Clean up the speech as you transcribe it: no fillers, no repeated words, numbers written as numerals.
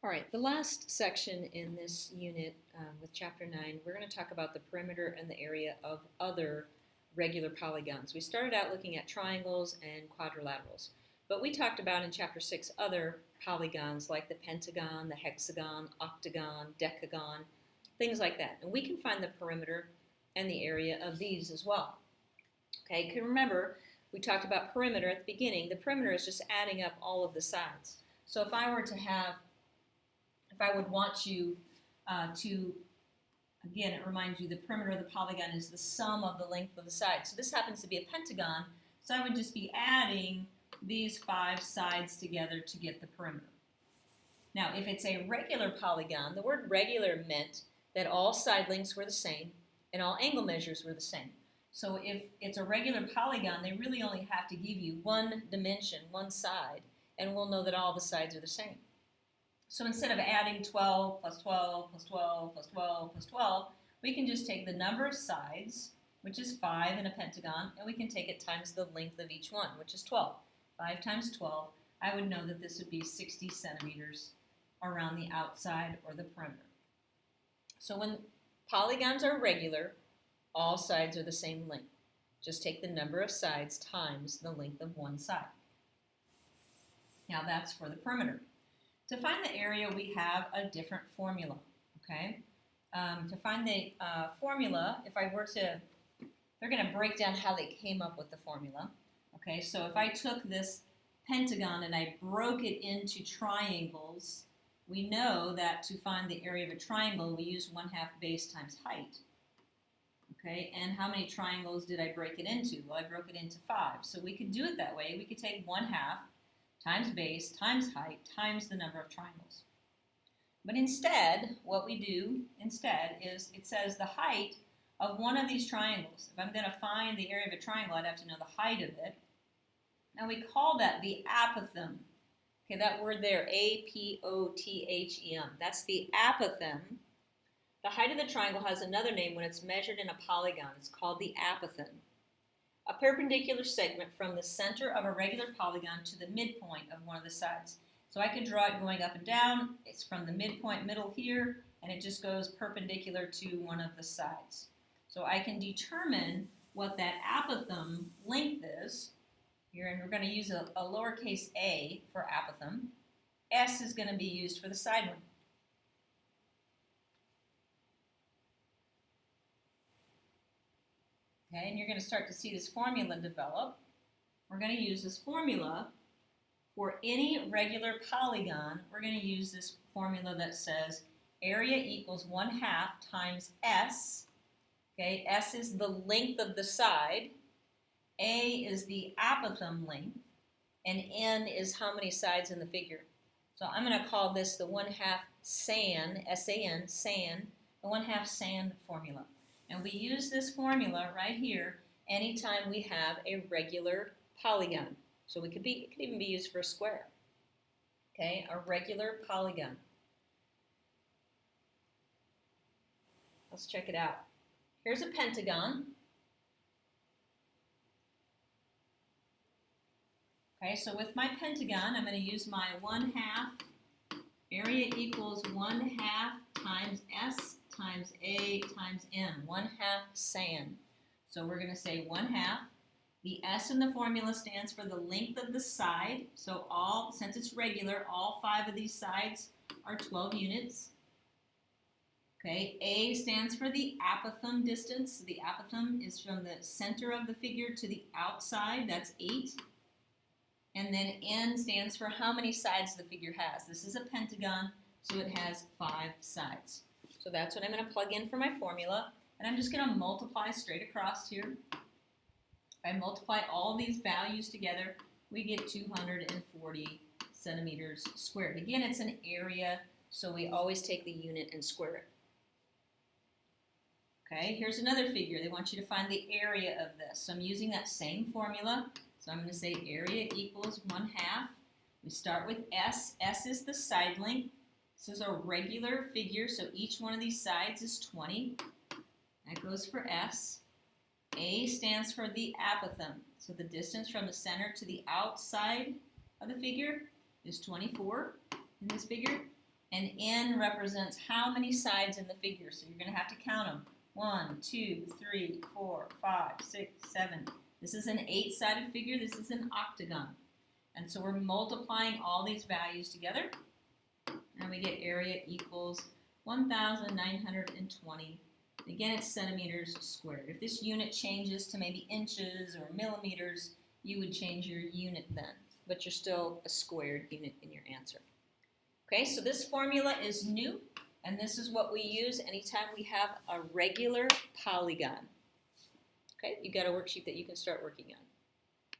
All right, the last section in this unit with Chapter 9, we're going to talk about the perimeter and the area of other regular polygons. We started out looking at triangles and quadrilaterals, but we talked about in Chapter 6 other polygons like the pentagon, the hexagon, octagon, decagon, things like that. And we can find the perimeter and the area of these as well. Okay, you can remember we talked about perimeter at the beginning. The perimeter is just adding up all of the sides. So if I would want you to, again, it reminds you the perimeter of the polygon is the sum of the length of the sides. So this happens to be a pentagon, so I would just be adding these 5 sides together to get the perimeter. Now, if it's a regular polygon, the word regular meant that all side lengths were the same and all angle measures were the same. So if it's a regular polygon, they really only have to give you one dimension, one side, and we'll know that all the sides are the same. So instead of adding 12 plus 12 plus 12 plus 12 plus 12, we can just take the number of sides, which is 5 in a pentagon, and we can take it times the length of each one, which is 12. 5 times 12, I would know that this would be 60 centimeters around the outside or the perimeter. So when polygons are regular, all sides are the same length. Just take the number of sides times the length of one side. Now that's for the perimeter. To find the area, we have a different formula, okay? To find the formula, if I were to, they're going to break down how they came up with the formula, okay? So if I took this pentagon and I broke it into triangles, we know that to find the area of a triangle, we use 1/2 base times height, okay? And how many triangles did I break it into? Well, I broke it into 5, so we could do it that way. We could take 1/2 times base times height times the number of triangles. But instead, what we do instead is it says the height of one of these triangles. If I'm going to find the area of a triangle, I'd have to know the height of it. And we call that the apothem. Okay, that word there, A-P-O-T-H-E-M. That's the apothem. The height of the triangle has another name when it's measured in a polygon. It's called the apothem. A perpendicular segment from the center of a regular polygon to the midpoint of one of the sides. So I could draw it going up and down. It's from the midpoint middle here, and it just goes perpendicular to one of the sides. So I can determine what that apothem length is here, and we're going to use a lowercase a for apothem. S is going to be used for the side one. Okay, and you're going to start to see this formula develop. We're going to use this formula for any regular polygon. We're going to use this formula that says area equals 1/2 times S. Okay, S is the length of the side. A is the apothem length. And N is how many sides in the figure. So I'm going to call this the 1/2 SAN, S-A-N, SAN, the 1/2 SAN formula. And we use this formula right here anytime we have a regular polygon. So it could even be used for a square. Okay, a regular polygon. Let's check it out. Here's a pentagon. Okay, so with my pentagon, I'm going to use my 1/2 area equals 1/2 times S times A times M, 1/2 SAN. So we're going to say 1/2. The S in the formula stands for the length of the side. So since it's regular, all 5 of these sides are 12 units. Okay, A stands for the apothem distance. The apothem is from the center of the figure to the outside. That's 8. And then N stands for how many sides the figure has. This is a pentagon, so it has 5 sides. So that's what I'm going to plug in for my formula. And I'm just going to multiply straight across here. If I multiply all these values together, we get 240 centimeters squared. Again, it's an area, so we always take the unit and square it. Okay, here's another figure. They want you to find the area of this. So I'm using that same formula. So I'm going to say area equals 1/2. We start with S. S is the side length. This is a regular figure, so each one of these sides is 20. That goes for S. A stands for the apothem. So the distance from the center to the outside of the figure is 24 in this figure. And n represents how many sides in the figure. So you're going to have to count them. 1, 2, 3, 4, 5, 6, 7. This is an 8-sided figure. This is an octagon. And so we're multiplying all these values together. And we get area equals 1,920. Again, it's centimeters squared. If this unit changes to maybe inches or millimeters, you would change your unit then. But you're still a squared unit in your answer. Okay, so this formula is new, and this is what we use anytime we have a regular polygon. Okay, you got a worksheet that you can start working on.